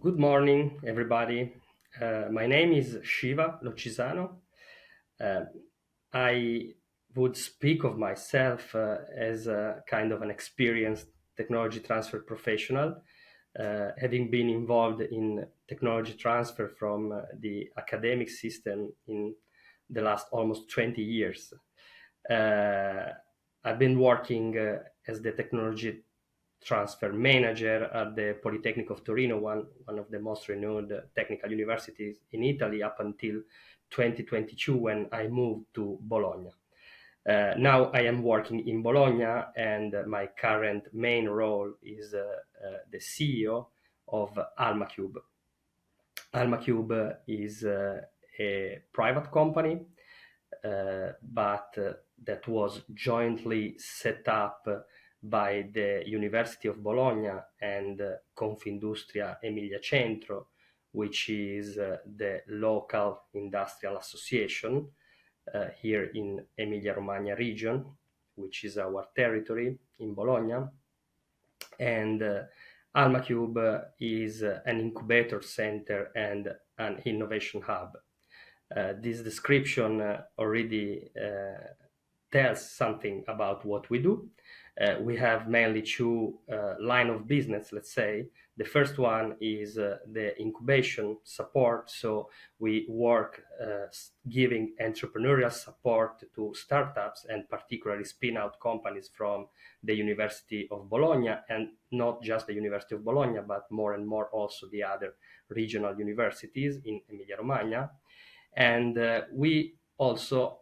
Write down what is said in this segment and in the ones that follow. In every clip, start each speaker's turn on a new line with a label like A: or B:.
A: Good morning, everybody. My name is Shiva Loccisano. I would speak of myself as a kind of an experienced technology transfer professional, having been involved in technology transfer from the academic system in the last almost 20 years. I've been working as the technology transfer manager at the Polytechnic of Torino, one of the most renowned technical universities in Italy, up until 2022 when I moved to Bologna. Now I am working in Bologna, and my current main role is the CEO of Almacube. Almacube is a private company, but that was jointly set up by the University of Bologna and Confindustria Emilia Centro, which is the local industrial association here in Emilia-Romagna region, which is our territory in Bologna. And Almacube is an incubator center and an innovation hub. This description already tells something about what we do. We have mainly two line of business, let's say. The first one is the incubation support. So we work giving entrepreneurial support to startups and particularly spin-out companies from the University of Bologna, and not just the University of Bologna, but more and more also the other regional universities in Emilia-Romagna. And we also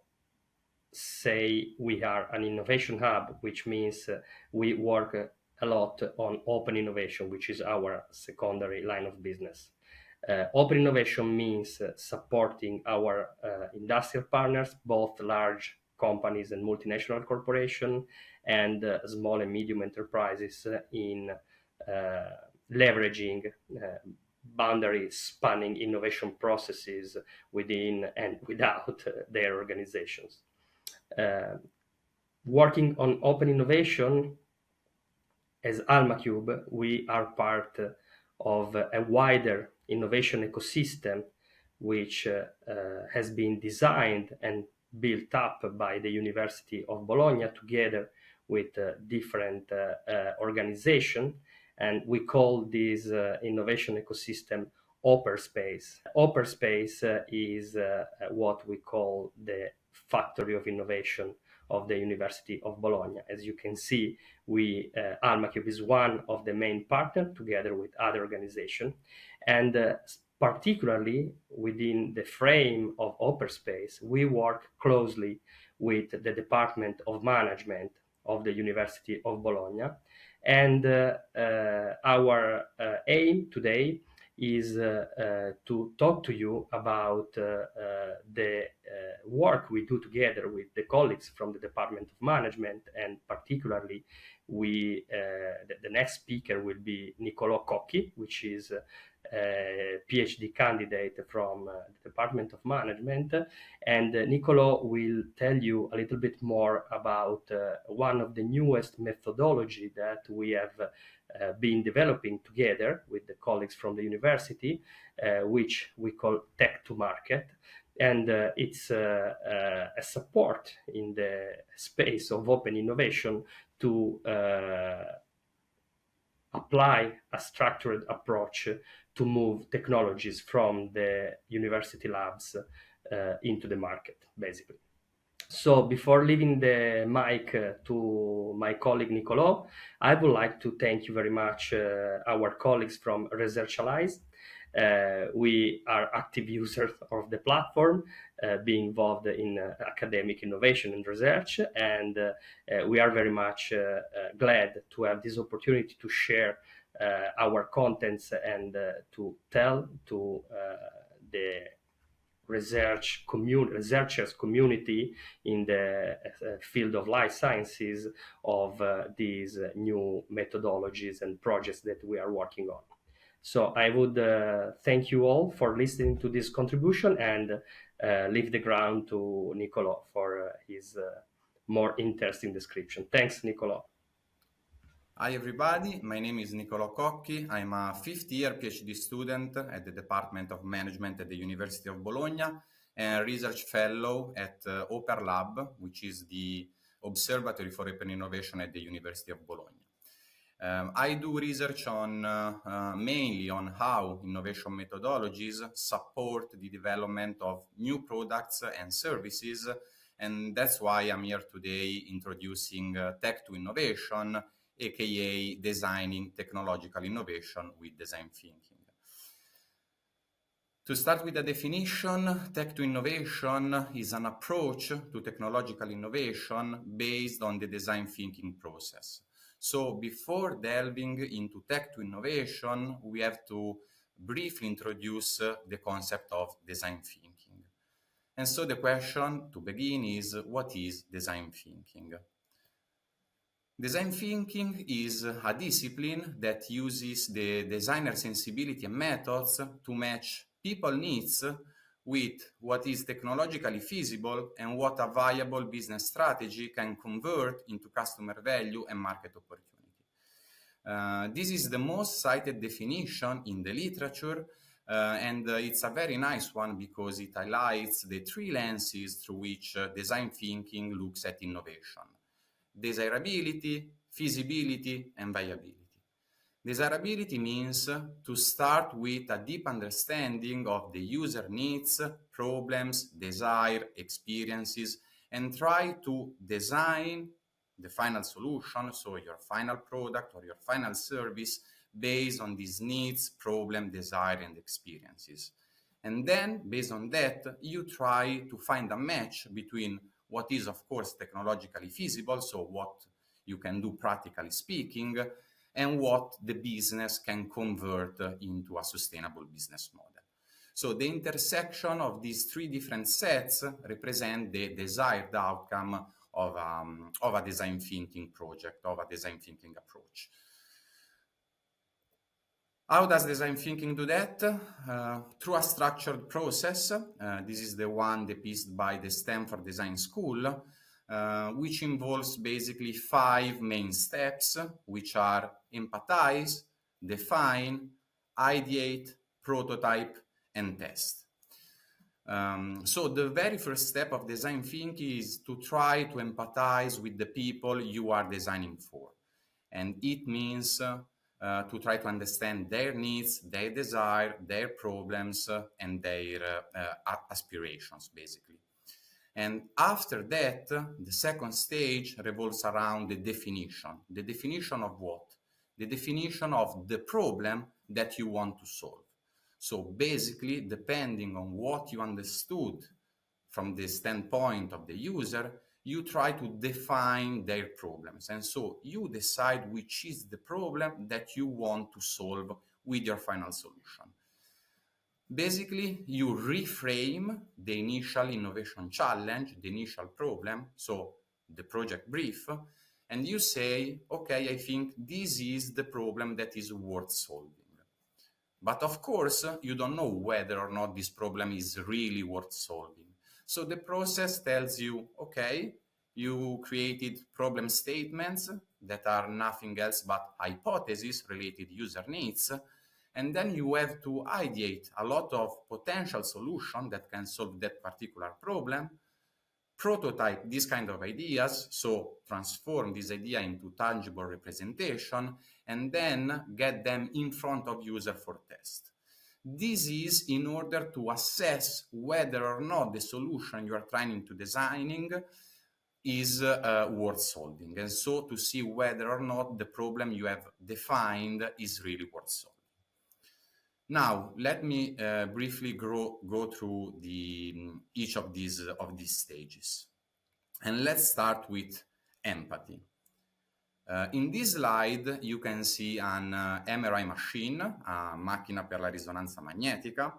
A: say we are an innovation hub, which means we work a lot on open innovation, which is our secondary line of business. Open innovation means supporting our industrial partners, both large companies and multinational corporations, and small and medium enterprises in leveraging boundary spanning innovation processes within and without their organizations. Working on open innovation as Almacube, we are part of a wider innovation ecosystem which has been designed and built up by the University of Bologna together with different organizations, and we call this innovation ecosystem Space. Space is what we call the factory of innovation of the University of Bologna. As you can see, Almacube is one of the main partners together with other organizations, and particularly within the frame of Space, we work closely with the Department of Management of the University of Bologna, and our aim today is to talk to you about the work we do together with the colleagues from the Department of Management, and particularly the next speaker will be Nicolò Cocchi, which is a PhD candidate from the Department of Management, and Nicolò will tell you a little bit more about one of the newest methodology that we have been developing together with the colleagues from the university, which we call Tech to Market. And it's a support in the space of open innovation to apply a structured approach to move technologies from the university labs into the market, basically. So before leaving the mic to my colleague Nicolò, I would like to thank you very much our colleagues from Researchalize. We are active users of the platform, being involved in academic innovation and research, and we are very much glad to have this opportunity to share our contents and to tell to the researchers community in the field of life sciences of these new methodologies and projects that we are working on. So I would thank you all for listening to this contribution, and leave the ground to Nicolò for his more interesting description. Thanks, Nicolò.
B: Hi everybody, my name is Nicolò Cocchi. I'm a fifth-year PhD student at the Department of Management at the University of Bologna and a research fellow at Open Lab, which is the Observatory for Open Innovation at the University of Bologna. I do research on mainly on how innovation methodologies support the development of new products and services, and that's why I'm here today introducing Tech to Innovation, aka designing technological innovation with design thinking. To start with the definition, Tech to Innovation is an approach to technological innovation based on the design thinking process. So before delving into Tech to Innovation, we have to briefly introduce the concept of design thinking. And so the question to begin is, what is design thinking? Design thinking is a discipline that uses the designer sensibility and methods to match people needs with what is technologically feasible and what a viable business strategy can convert into customer value and market opportunity. This is the most cited definition in the literature, and it's a very nice one because it highlights the three lenses through which design thinking looks at innovation: desirability, feasibility, and viability. Desirability means to start with a deep understanding of the user needs, problems, desire, experiences, and try to design the final solution, so your final product or your final service, based on these needs, problem, desire, and experiences. And then, based on that, you try to find a match between what is, of course, technologically feasible, so what you can do practically speaking, and what the business can convert into a sustainable business model. So the intersection of these three different sets represent the desired outcome of a design thinking project, of a design thinking approach. How does design thinking do that? Through a structured process. This is the one depicted by the Stanford Design School, which involves basically 5 main steps, which are empathize, define, ideate, prototype, and test. So the very first step of design thinking is to try to empathize with the people you are designing for. And it means to try to understand their needs, their desire, their problems, and their aspirations, basically. And after that, the second stage revolves around the definition. The definition of what? The definition of the problem that you want to solve. So basically, depending on what you understood from the standpoint of the user, you try to define their problems. And so you decide which is the problem that you want to solve with your final solution. Basically, you reframe the initial innovation challenge, the initial problem, so the project brief, and you say, okay, I think this is the problem that is worth solving. But of course, you don't know whether or not this problem is really worth solving. So the process tells you, okay, you created problem statements that are nothing else but hypotheses related user needs. And then you have to ideate a lot of potential solutions that can solve that particular problem, prototype these kind of ideas, so transform this idea into tangible representation, and then get them in front of user for test. This is in order to assess whether or not the solution you are trying to designing is worth solving, and so to see whether or not the problem you have defined is really worth solving. Now, let me briefly go through each of these stages. And let's start with empathy. In this slide, you can see an MRI machine, a macchina per la risonanza magnetica.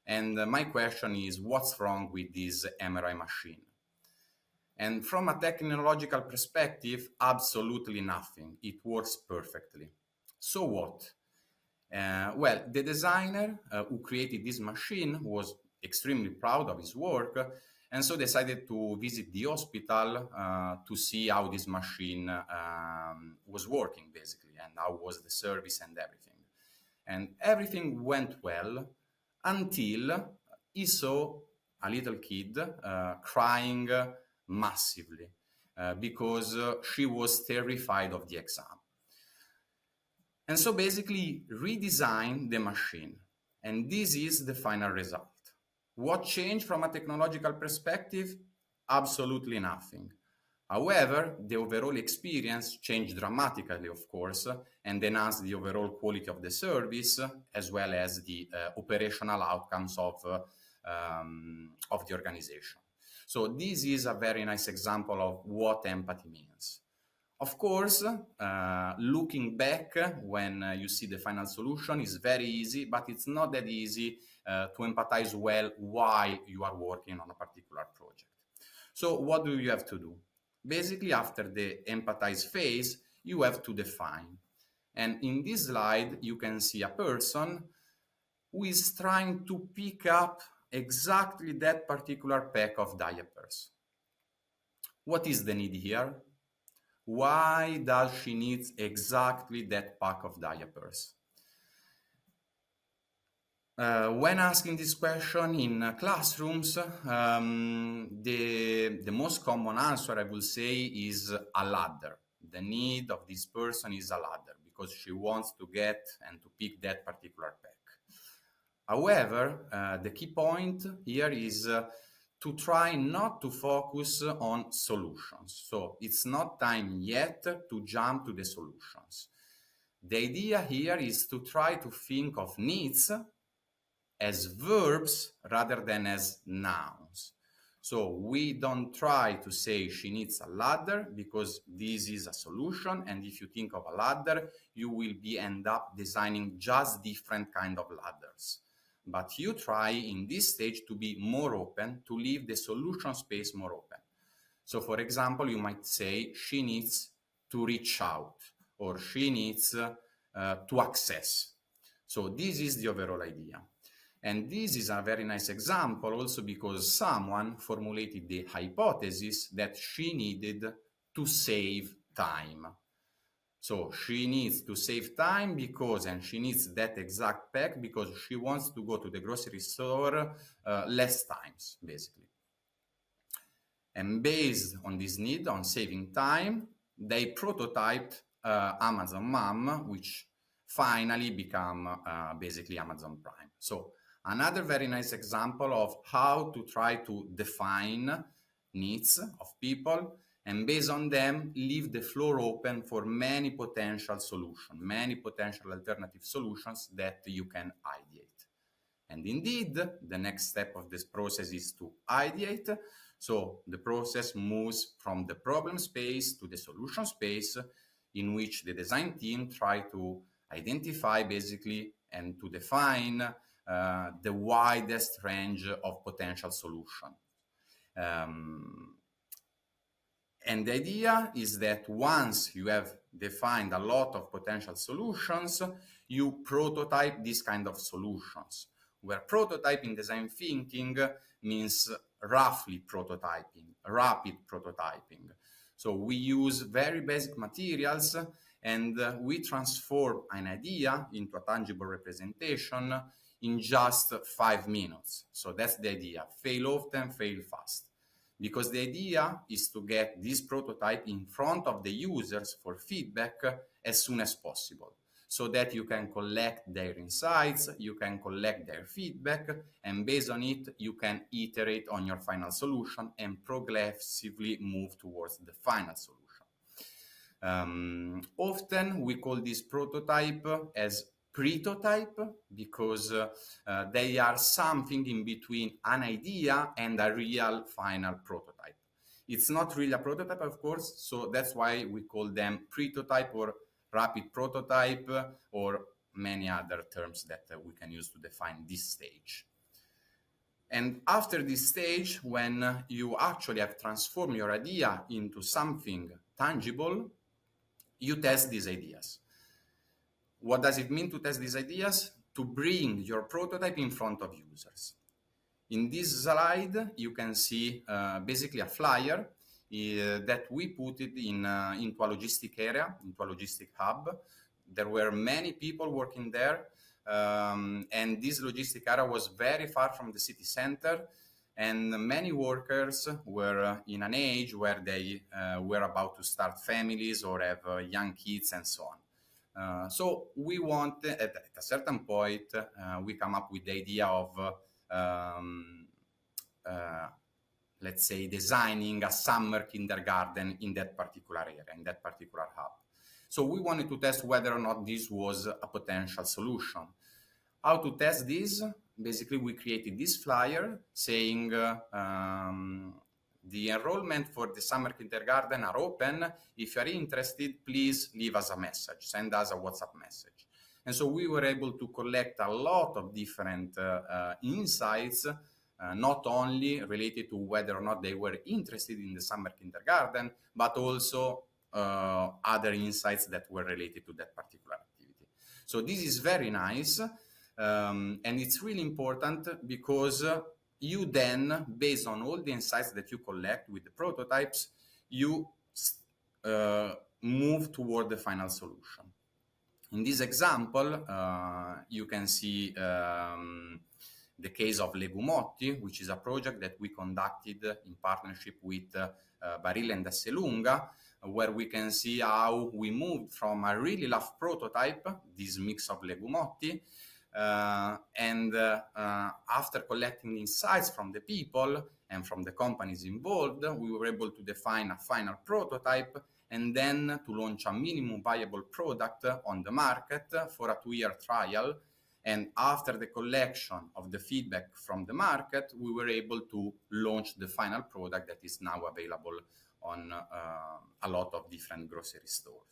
B: And my question is, what's wrong with this MRI machine? And from a technological perspective, absolutely nothing. It works perfectly. So what? Well, the designer who created this machine was extremely proud of his work, and so decided to visit the hospital to see how this machine was working, basically, and how was the service and everything. And everything went well until he saw a little kid crying massively because she was terrified of the exam. And so basically redesigned the machine. And this is the final result. What changed from a technological perspective? Absolutely nothing. However, the overall experience changed dramatically, of course, and enhanced the overall quality of the service, as well as the operational outcomes of the organization. So this is a very nice example of what empathy means. Of course, looking back when you see the final solution is very easy, but it's not that easy to empathize well while you are working on a particular project. So what do you have to do? Basically, after the empathize phase, you have to define. And in this slide, you can see a person who is trying to pick up exactly that particular pack of diapers. What is the need here? Why does she need exactly that pack of diapers? When asking this question in classrooms, the most common answer I will say is a ladder. The need of this person is a ladder because she wants to get and to pick that particular pack. However, the key point here is to try not to focus on solutions. So it's not time yet to jump to the solutions. The idea here is to try to think of needs as verbs rather than as nouns. So we don't try to say she needs a ladder because this is a solution, and if you think of a ladder, you will end up designing just different kind of ladders. But you try in this stage to be more open, to leave the solution space more open. So for example, you might say she needs to reach out, or she needs to access. So this is the overall idea. And this is a very nice example also because someone formulated the hypothesis that she needed to save time. So she needs to save time because, and she needs that exact pack because she wants to go to the grocery store less times, basically. And based on this need, on saving time, they prototyped Amazon Mom, which finally become basically Amazon Prime. So another very nice example of how to try to define needs of people and based on them, leave the floor open for many potential solutions, many potential alternative solutions that you can ideate. And indeed, the next step of this process is to ideate. So the process moves from the problem space to the solution space in which the design team try to identify basically and to define the widest range of potential solutions. And the idea is that once you have defined a lot of potential solutions, you prototype these kind of solutions, where prototyping design thinking means roughly prototyping, rapid prototyping. So we use very basic materials and we transform an idea into a tangible representation in just 5 minutes. So that's the idea, fail often, fail fast. Because the idea is to get this prototype in front of the users for feedback as soon as possible, so that you can collect their insights, you can collect their feedback, and based on it, you can iterate on your final solution and progressively move towards the final solution. Often we call this prototype as pretotype because they are something in between an idea and a real final prototype. It's not really a prototype, of course, so that's why we call them pretotype or rapid prototype or many other terms that we can use to define this stage. And after this stage, when you actually have transformed your idea into something tangible, you test these ideas. What does it mean to test these ideas? To bring your prototype in front of users. In this slide, you can see basically a flyer that we put it into a logistic area, into a logistic hub. There were many people working there, and this logistic area was very far from the city center, and many workers were in an age where they were about to start families or have young kids and so on. So we wanted, at a certain point, we come up with the idea of let's say, designing a summer kindergarten in that particular area, in that particular hub. So we wanted to test whether or not this was a potential solution. How to test this? Basically, we created this flyer saying the enrollment for the summer kindergarten are open. If you are interested, please leave us a message, send us a WhatsApp message. And so we were able to collect a lot of different insights, not only related to whether or not they were interested in the summer kindergarten, but also other insights that were related to that particular activity. So this is very nice, and it's really important because you then, based on all the insights that you collect with the prototypes, you move toward the final solution. In this example, you can see the case of Legumotti, which is a project that we conducted in partnership with Barilla and Esselunga, where we can see how we moved from a really rough prototype, this mix of Legumotti, and after collecting insights from the people and from the companies involved, we were able to define a final prototype and then to launch a minimum viable product on the market for a 2-year trial. And after the collection of the feedback from the market, we were able to launch the final product that is now available on a lot of different grocery stores.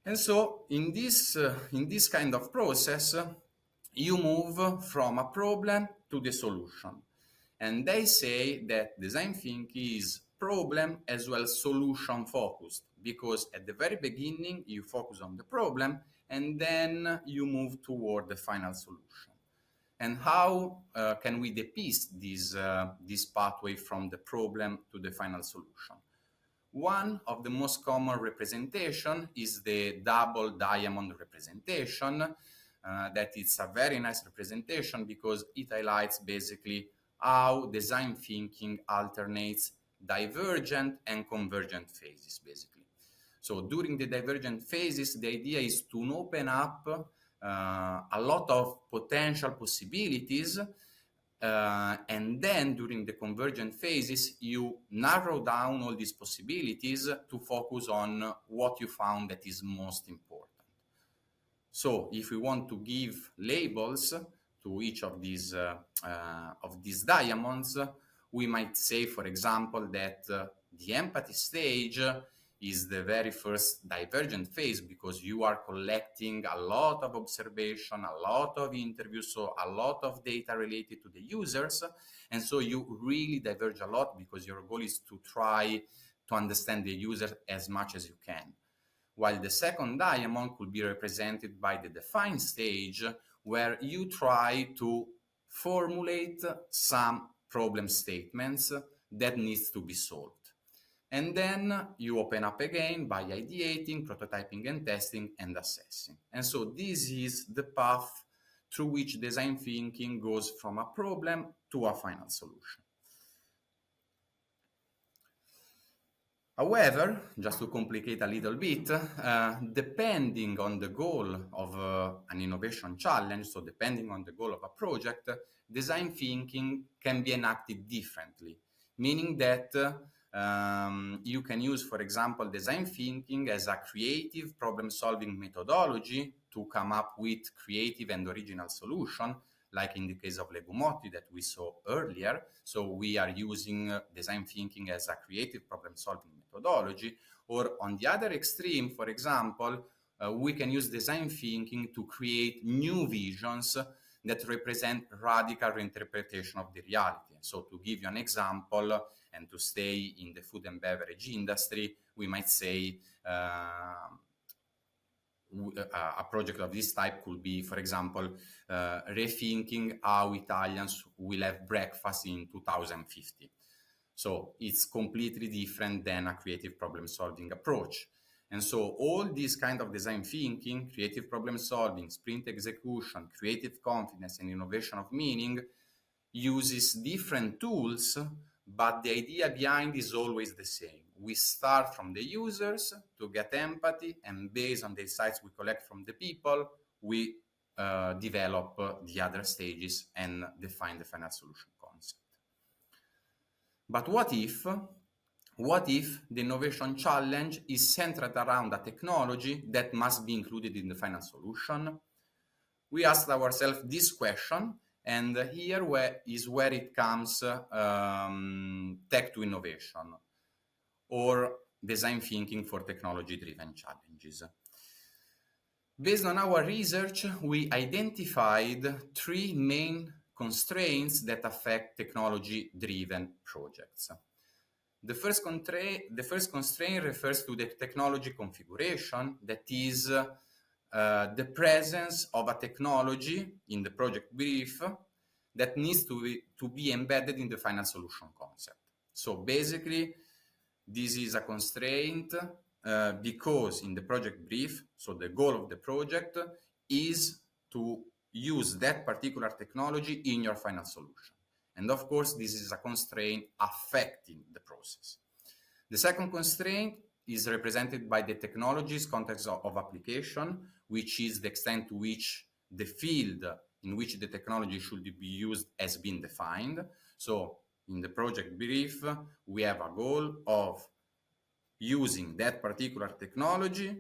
B: And so in this kind of process, you move from a problem to the solution. And they say that design thinking is problem as well as solution focused, because at the very beginning, you focus on the problem and then you move toward the final solution. And how can we depict this pathway from the problem to the final solution? One of the most common representation is the double diamond representation. That it's a very nice representation because it highlights basically how design thinking alternates divergent and convergent phases, basically. So during the divergent phases, the idea is to open up a lot of potential possibilities, and then during the convergent phases, you narrow down all these possibilities to focus on what you found that is most important. So if we want to give labels to each of these diamonds, we might say, for example, that the empathy stage is the very first divergent phase because you are collecting a lot of observation, a lot of interviews, so a lot of data related to the users. And so you really diverge a lot because your goal is to try to understand the user as much as you can. While the second diamond could be represented by the define stage, where you try to formulate some problem statements that needs to be solved. And then you open up again by ideating, prototyping and testing and assessing. And so this is the path through which design thinking goes from a problem to a final solution. However, just to complicate a little bit, depending on the goal of an innovation challenge, so depending on the goal of a project, design thinking can be enacted differently, meaning that you can use, for example, design thinking as a creative problem-solving methodology to come up with creative and original solution, like in the case of Legumotti that we saw earlier. So we are using design thinking as a creative problem-solving methodology. Or on the other extreme, for example, we can use design thinking to create new visions that represent radical reinterpretation of the reality. So to give you an example, and to stay in the food and beverage industry, we might say a project of this type could be, for example, rethinking how Italians will have breakfast in 2050. So it's completely different than a creative problem-solving approach. And so all this kind of design thinking, creative problem-solving, sprint execution, creative confidence, and innovation of meaning uses different tools, but the idea behind is always the same. We start from the users to get empathy, and based on the insights we collect from the people, we develop the other stages and define the final solution concept. But what if the innovation challenge is centered around a technology that must be included in the final solution? We asked ourselves this question, and here is where it comes tech to innovation, or design thinking for technology-driven challenges. Based on our research, we identified 3 main constraints that affect technology-driven projects. The first constraint refers to the technology configuration, that is the presence of a technology in the project brief that needs to be embedded in the final solution concept. So basically, this is a constraint because in the project brief, so the goal of the project is to use that particular technology in your final solution. And of course, this is a constraint affecting the process. The second constraint is represented by the technology's context of application, which is the extent to which the field in which the technology should be used has been defined. So in the project brief, we have a goal of using that particular technology.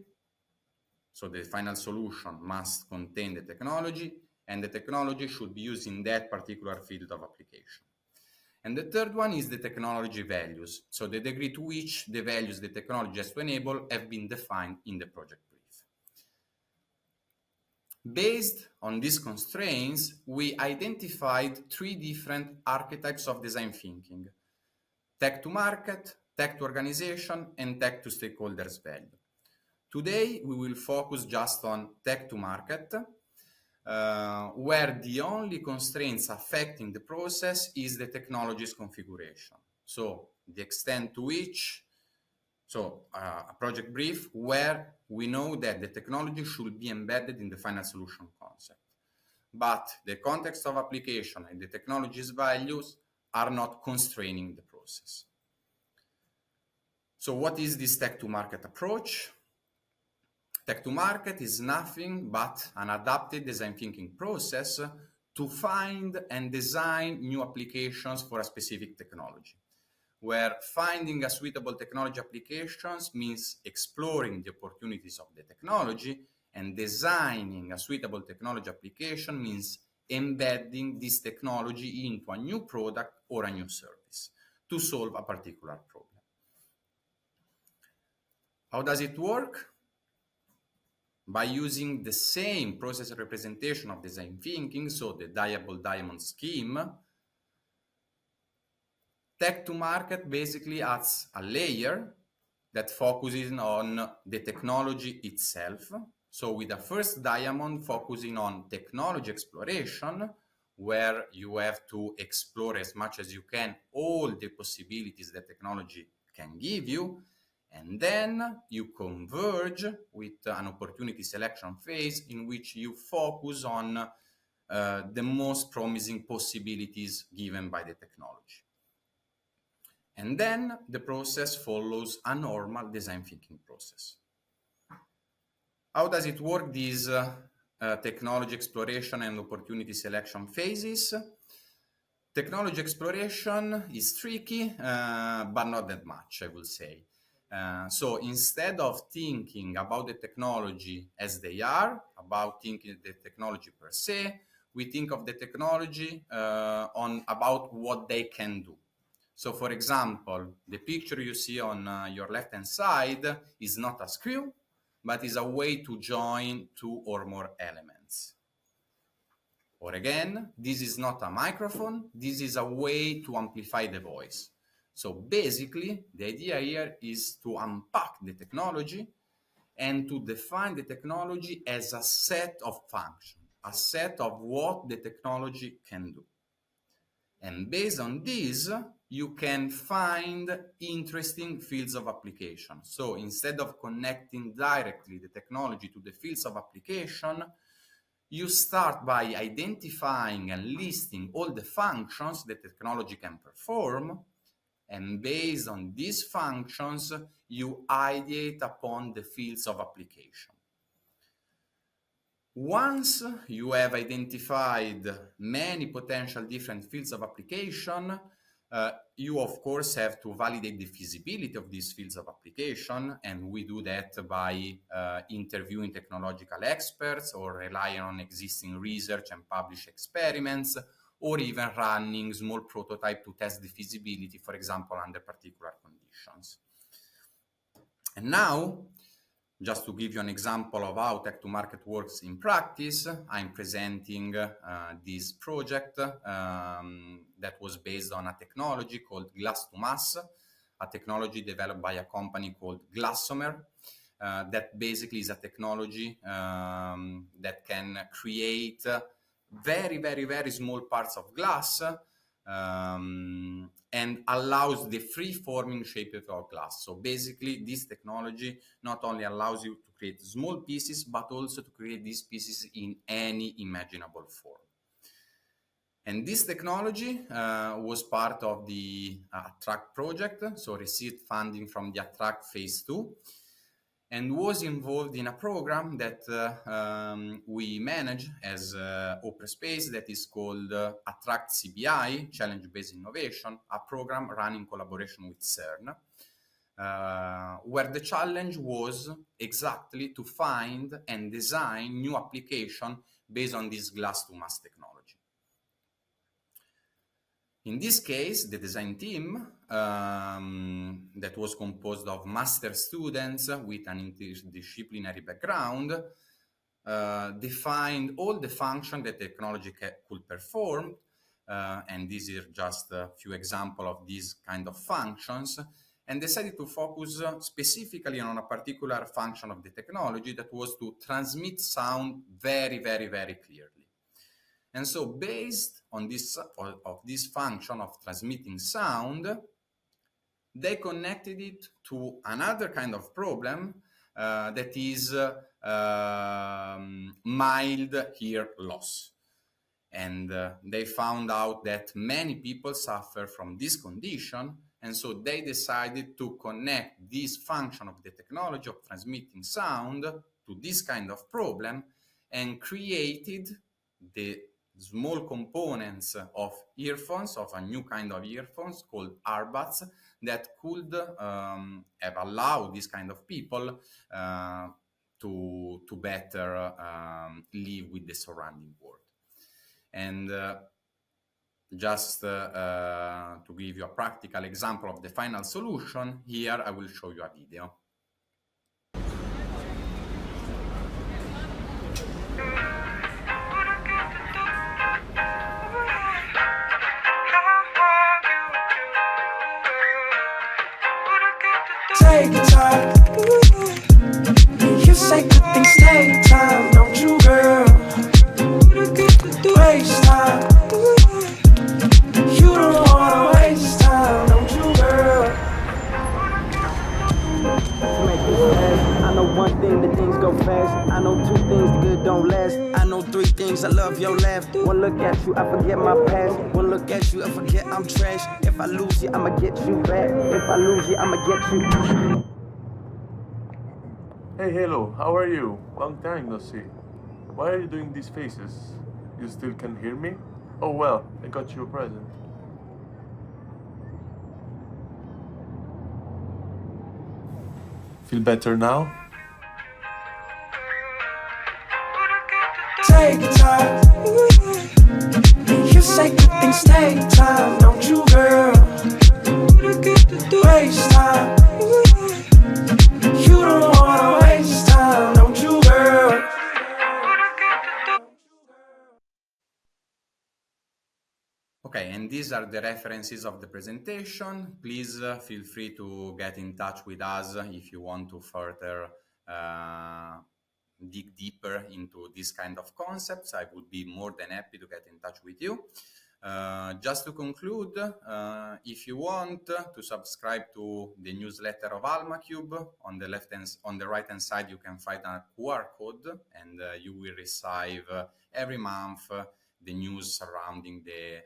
B: So the final solution must contain the technology, and the technology should be used in that particular field of application. And the third one is the technology values. So the degree to which the values the technology has to enable have been defined in the project brief. Based on these constraints, we identified 3 different archetypes of design thinking: tech to market, tech to organization, and tech to stakeholders value. Today, we will focus just on tech to market, where the only constraints affecting the process is the technology's configuration. So the extent to which, a project brief where we know that the technology should be embedded in the final solution concept. But the context of application and the technology's values are not constraining the process. So what is this tech to market approach? Tech to market is nothing but an adapted design thinking process to find and design new applications for a specific technology, where finding a suitable technology applications means exploring the opportunities of the technology, and designing a suitable technology application means embedding this technology into a new product or a new service to solve a particular problem. How does it work? By using the same process representation of design thinking, so the diable diamond scheme, tech to market basically adds a layer that focuses on the technology itself. So with the first diamond focusing on technology exploration, where you have to explore as much as you can all the possibilities that technology can give you. And then you converge with an opportunity selection phase in which you focus on the most promising possibilities given by the technology. And then the process follows a normal design thinking process. How does it work, these technology exploration and opportunity selection phases? Technology exploration is tricky, but not that much, I will say. So instead of thinking about the technology as they are, about thinking the technology per se, we think of the technology about what they can do. So for example, the picture you see on your left-hand side is not a screw, but is a way to join 2 or more elements. Or again, this is not a microphone, this is a way to amplify the voice. So basically, the idea here is to unpack the technology and to define the technology as a set of functions, a set of what the technology can do. And based on this, you can find interesting fields of application. So instead of connecting directly the technology to the fields of application, you start by identifying and listing all the functions the technology can perform, and based on these functions, you ideate upon the fields of application. Once you have identified many potential different fields of application, you of course have to validate the feasibility of these fields of application, and we do that by interviewing technological experts or relying on existing research and published experiments, or even running small prototype to test the feasibility, for example, under particular conditions. And now, just to give you an example of how tech to market works in practice, I'm presenting this project that was based on a technology called glass to mass, a technology developed by a company called Glassomer. That basically is a technology that can create very, very, very small parts of glass and allows the free-forming shape of glass. So basically, this technology not only allows you to create small pieces, but also to create these pieces in any imaginable form. And this technology was part of the Attract project, so received funding from the Attract Phase 2, and was involved in a program that we manage as Open Space that is called Attract CBI, Challenge-Based Innovation, a program run in collaboration with CERN, where the challenge was exactly to find and design new application based on this glass-to-mass technology. In this case, the design team that was composed of master students with an interdisciplinary background defined all the functions that technology could perform, and these are just a few examples of these kind of functions, and decided to focus specifically on a particular function of the technology that was to transmit sound very, very, very clearly. And so based on this function of transmitting sound, they connected it to another kind of problem that is mild hear loss. And they found out that many people suffer from this condition, and so they decided to connect this function of the technology of transmitting sound to this kind of problem, and created the small components of earphones, of a new kind of earphones called earbuds, that could have allowed this kind of people to better live with the surrounding world. And just to give you a practical example of the final solution, here I will show you a video.
C: Take your time. You say good things take time, don't you, girl? Waste time. You don't wanna waste time, don't you, girl?
D: I know one thing, that things go fast. I know two things, the good don't last. I know three things, I love your laugh. One look at you, I forget my past. One look at you, I forget I'm trash. If I lose you, I'ma get you back. If I lose you, I'ma get you.
E: Hey, hello, how are you? Long time no see. Why are you doing these faces? You still can hear me? Oh well, I got you a present. Feel better now?
C: Take your time. You say good things take time, don't you, girl? Waste time. You don't wanna waste time, don't you, girl?
B: Okay, and these are the references of the presentation. Please feel free to get in touch with us if you want to further dig deeper into this kind of concepts, I would be more than happy to get in touch with you. Just to conclude, if you want to subscribe to the newsletter of Almacube, on the right hand side you can find a QR code, and you will receive every month the news surrounding the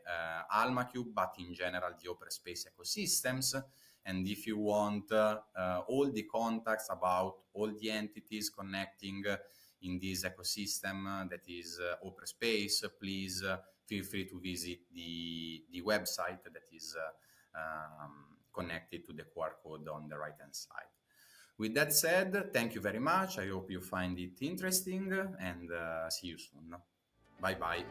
B: Almacube, but in general the open space ecosystems. And if you want all the contacts about all the entities connecting in this ecosystem that is open space, please feel free to visit the website that is connected to the QR code on the right hand side. With that said, thank you very much. I hope you find it interesting, and see you soon. Bye bye.